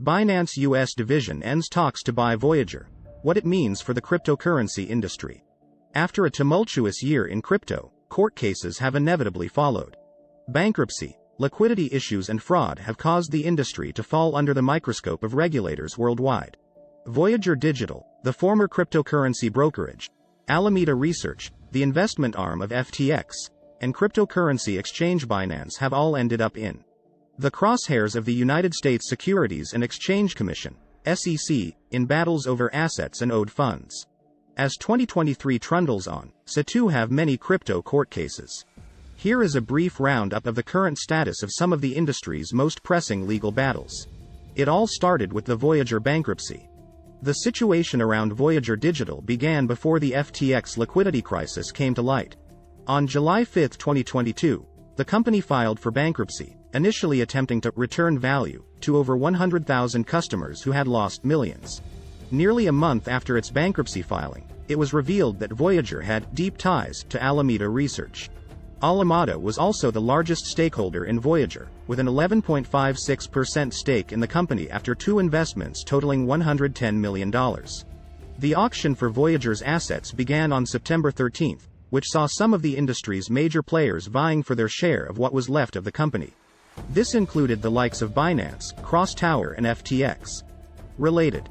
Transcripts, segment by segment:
Binance US division ends talks to buy Voyager. What it means for the cryptocurrency industry. After a tumultuous year in crypto, court cases have inevitably followed. Bankruptcy, liquidity issues and fraud have caused the industry to fall under the microscope of regulators worldwide. Voyager Digital, the former cryptocurrency brokerage, Alameda Research, the investment arm of FTX, and cryptocurrency exchange Binance have all ended up in the crosshairs of the United States Securities and Exchange Commission, SEC, in battles over assets and owed funds. As 2023 trundles on, so too have many crypto court cases. Here is a brief roundup of the current status of some of the industry's most pressing legal battles. It all started with the Voyager bankruptcy. The situation around Voyager Digital began before the FTX liquidity crisis came to light. On July 5, 2022, the company filed for bankruptcy, initially attempting to return value to over 100,000 customers who had lost millions. Nearly a month after its bankruptcy filing, it was revealed that Voyager had deep ties to Alameda Research. Alameda was also the largest stakeholder in Voyager, with an 11.56% stake in the company after two investments totaling $110 million. The auction for Voyager's assets began on September 13, which saw some of the industry's major players vying for their share of what was left of the company. This included the likes of Binance, Cross Tower and FTX. Related.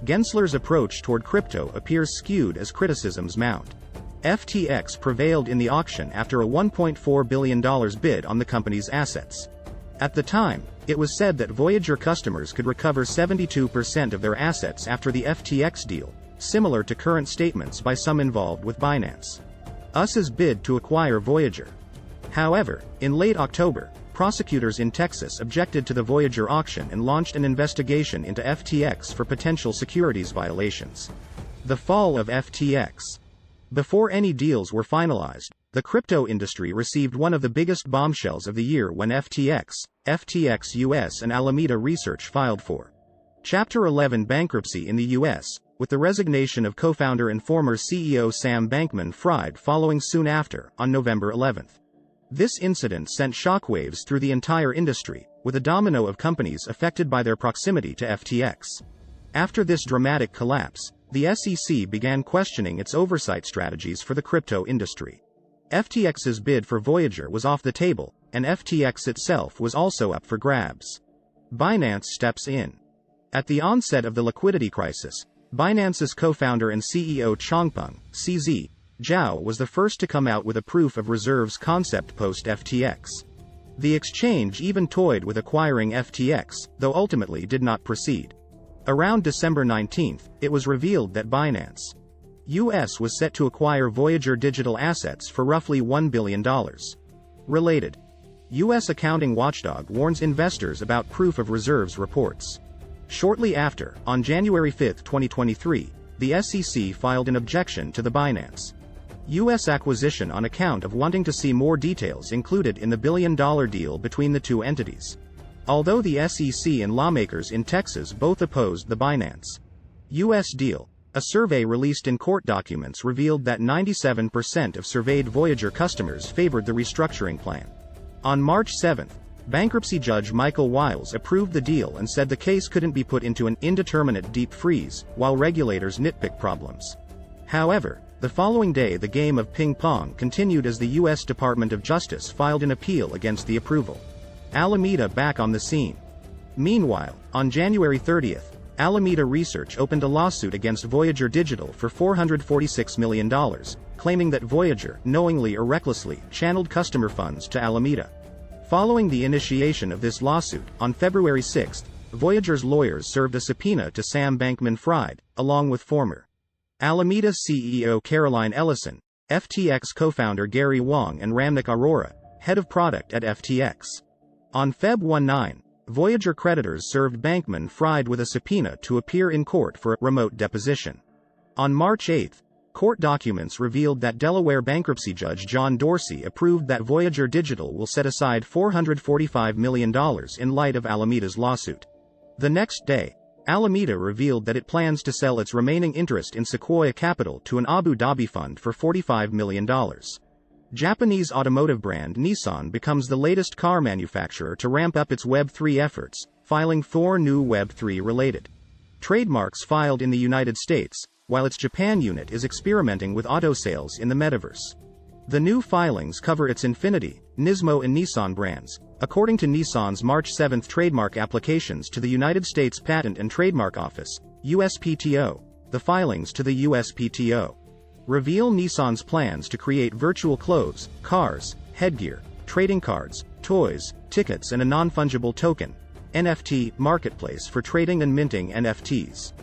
Gensler's approach toward crypto appears skewed as criticisms mount. FTX prevailed in the auction after a $1.4 billion bid on the company's assets. At the time, it was said that Voyager customers could recover 72% of their assets after the FTX deal, similar to current statements by some involved with Binance US's bid to acquire Voyager. However, in late October, prosecutors in Texas objected to the Voyager auction and launched an investigation into FTX for potential securities violations. The fall of FTX. Before any deals were finalized, the crypto industry received one of the biggest bombshells of the year when FTX US and Alameda Research filed for Chapter 11 bankruptcy in the US, with the resignation of co-founder and former CEO Sam Bankman-Fried following soon after, on November 11. This incident sent shockwaves through the entire industry, with a domino of companies affected by their proximity to FTX. After this dramatic collapse, the SEC began questioning its oversight strategies for the crypto industry. FTX's bid for Voyager was off the table, and FTX itself was also up for grabs. Binance steps in. At the onset of the liquidity crisis, Binance's co-founder and CEO Changpeng, CZ, Zhao was the first to come out with a proof of reserves concept post-FTX. The exchange even toyed with acquiring FTX, though ultimately did not proceed. Around December 19, it was revealed that Binance US was set to acquire Voyager digital assets for roughly $1 billion. Related. US accounting watchdog warns investors about proof of reserves reports. Shortly after, on January 5, 2023, the SEC filed an objection to the Binance US acquisition on account of wanting to see more details included in the billion-dollar deal between the two entities. Although the SEC and lawmakers in Texas both opposed the Binance US deal, a survey released in court documents revealed that 97% of surveyed Voyager customers favored the restructuring plan. On March 7, bankruptcy judge Michael Wiles approved the deal and said the case couldn't be put into an indeterminate deep freeze, while regulators nitpicked problems. However, the following day the game of ping-pong continued as the U.S. Department of Justice filed an appeal against the approval. Alameda back on the scene. Meanwhile, on January 30, Alameda Research opened a lawsuit against Voyager Digital for $446 million, claiming that Voyager knowingly or recklessly channeled customer funds to Alameda. Following the initiation of this lawsuit, on February 6, Voyager's lawyers served a subpoena to Sam Bankman-Fried, along with former Alameda CEO Caroline Ellison, FTX co-founder Gary Wang and Ramnik Arora, head of product at FTX. On Feb 19, Voyager creditors served Bankman-Fried with a subpoena to appear in court for a remote deposition. On March 8, court documents revealed that Delaware bankruptcy judge John Dorsey approved that Voyager Digital will set aside $445 million in light of Alameda's lawsuit. The next day, Alameda revealed that it plans to sell its remaining interest in Sequoia Capital to an Abu Dhabi fund for $45 million. Japanese automotive brand Nissan becomes the latest car manufacturer to ramp up its Web3 efforts, filing 4 new Web3 related trademarks filed in the United States, while its Japan unit is experimenting with auto sales in the metaverse. The new filings cover its Infiniti, Nismo and Nissan brands, according to Nissan's March 7 trademark applications to the United States Patent and Trademark Office, USPTO. The filings to the USPTO reveal Nissan's plans to create virtual clothes, cars, headgear, trading cards, toys, tickets and a non-fungible token, NFT, marketplace for trading and minting NFTs.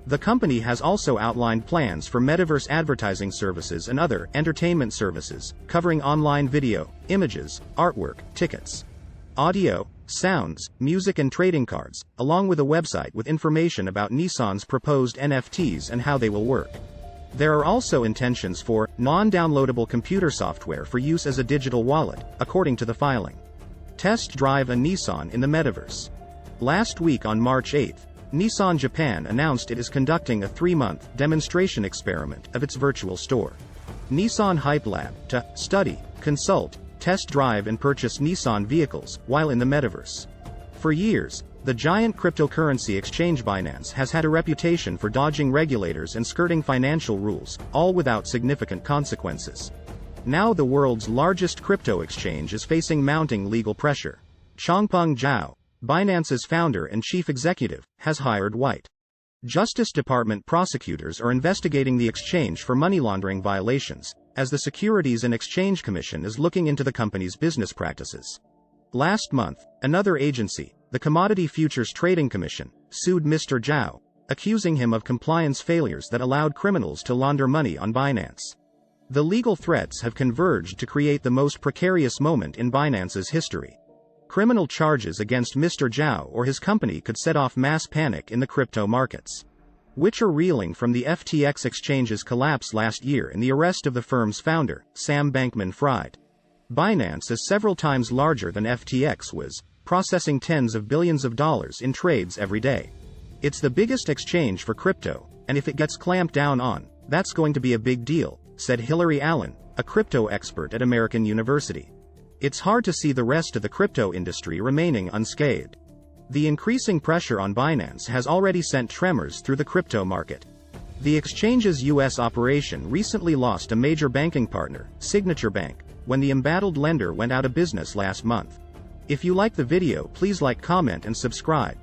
The company has also outlined plans for metaverse advertising services and other entertainment services, covering online video, images, artwork, tickets, audio, sounds, music and trading cards, along with a website with information about Nissan's proposed NFTs and how they will work. There are also intentions for non-downloadable computer software for use as a digital wallet, according to the filing. Test drive a Nissan in the metaverse. Last week on March 8, Nissan Japan announced it is conducting a 3-month demonstration experiment of its virtual store, Nissan Hype Lab, to study, consult, test drive and purchase Nissan vehicles while in the metaverse. For years, the giant cryptocurrency exchange Binance has had a reputation for dodging regulators and skirting financial rules, all without significant consequences. Now the world's largest crypto exchange is facing mounting legal pressure. Changpeng Zhao, Binance's founder and chief executive, has hired White Justice Department prosecutors are investigating the exchange for money laundering violations, as the Securities and Exchange Commission is looking into the company's business practices. Last month, another agency, the Commodity Futures Trading Commission, sued Mr. Zhao, accusing him of compliance failures that allowed criminals to launder money on Binance. The legal threats have converged to create the most precarious moment in Binance's history. Criminal charges against Mr. Zhao or his company could set off mass panic in the crypto markets, which are reeling from the FTX exchange's collapse last year and the arrest of the firm's founder, Sam Bankman-Fried. Binance is several times larger than FTX was, processing tens of billions of dollars in trades every day. It's the biggest exchange for crypto, and if it gets clamped down on, that's going to be a big deal, said Hillary Allen, a crypto expert at American University. It's hard to see the rest of the crypto industry remaining unscathed. The increasing pressure on Binance has already sent tremors through the crypto market. The exchange's U.S. operation recently lost a major banking partner, Signature Bank, when the embattled lender went out of business last month. If you like the video, please like, comment and subscribe.